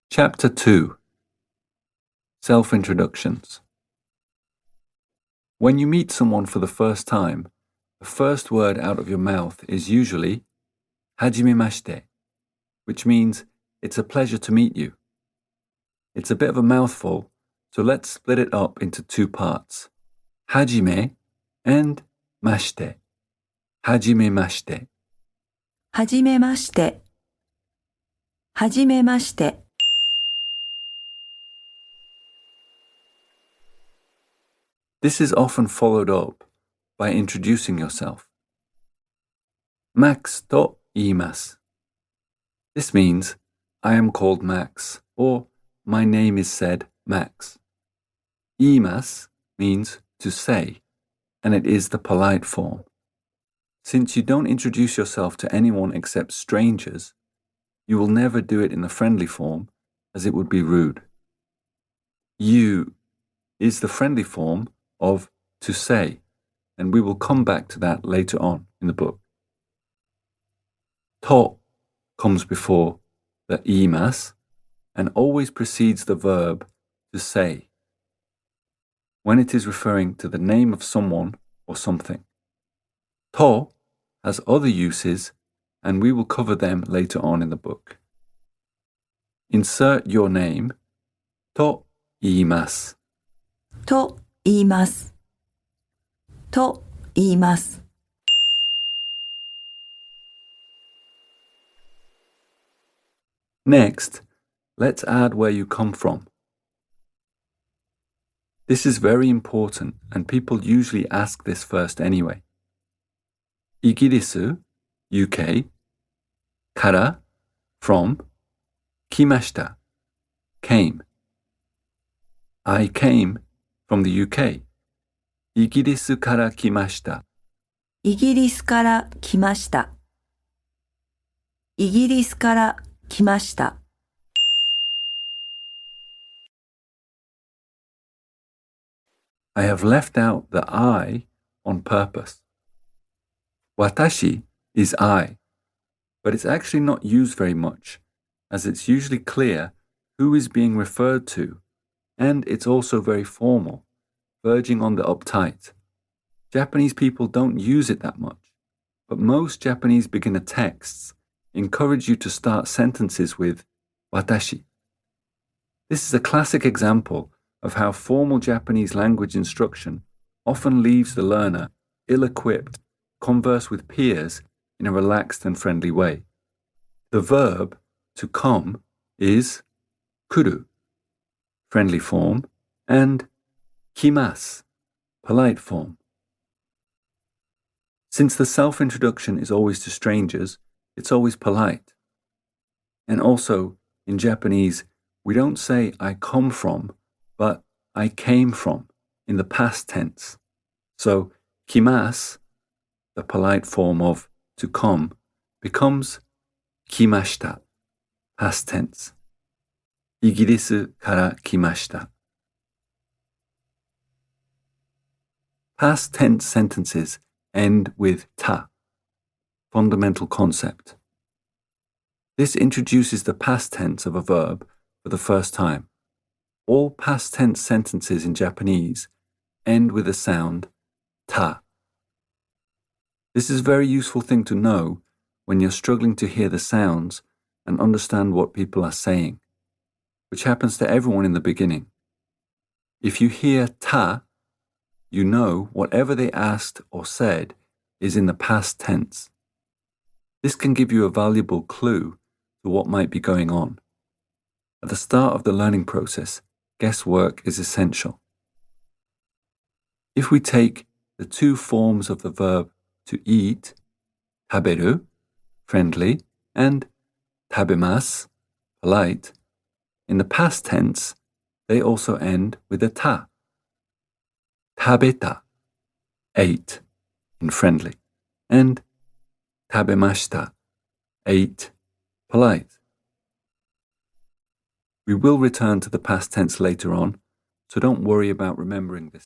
Chapter 2 Self-Introductions. When you meet someone for the first time, the first word out of your mouth is usually hajimemashite, which means it's a pleasure to meet you. It's a bit of a mouthful, so let's split it up into two parts, hajime and mashite. Hajimemashite. はじめまして。はじめまして。 This is often followed up by introducing yourself. Max to iimasu. This means, I am called Max, or my name is said Max. Iimasu means to say, and it is the polite form. Since you don't introduce yourself to anyone except strangers, you will never do it in the friendly form, as it would be rude. You is the friendly form of to say, and we will come back to that later on in the book. To comes before the iimasu and always precedes the verb to say when it is referring to the name of someone or something. To has other uses, and we will cover them later on in the book. Insert your name. To iimasu. と言います。と言います。 Next, let's add where you come from. This is very important, and people usually ask this first anyway. イギリス UK から from 来ました came. I came from the UK. イギリスから来ました。イギリスから来ました。イギリスから来ました。 I have left out the I on purpose. Watashi is I, but it's actually not used very much, as it's usually clear who is being referred to, and it's also very formal, verging on the uptight. Japanese people don't use it that much, but most Japanese beginner texts encourage you to start sentences with watashi. This is a classic example of how formal Japanese language instruction often leaves the learner ill-equipped to converse with peers in a relaxed and friendly way. The verb to come is kuru, friendly form, and kimasu, polite form. Since the self-introduction is always to strangers, it's always polite. And also, in Japanese, we don't say I come from, but I came from in the past tense. So, kimasu, the polite form of to come, becomes kimashita, past tense. イギリスから来ました。Past tense sentences end with ta, fundamental concept. This introduces the past tense of a verb for the first time. All past tense sentences in Japanese end with the sound ta. This is a very useful thing to know when you're struggling to hear the sounds and understand what people are saying, which happens to everyone in the beginning. If you hear ta, you know whatever they asked or said is in the past tense. This can give you a valuable clue to what might be going on. At the start of the learning process, guesswork is essential. If we take the two forms of the verb to eat, taberu, friendly, and tabemasu, polite, in the past tense, they also end with a ta. Tabeta, ate, in friendly, and tabemashita, ate, polite. We will return to the past tense later on, so don't worry about remembering this.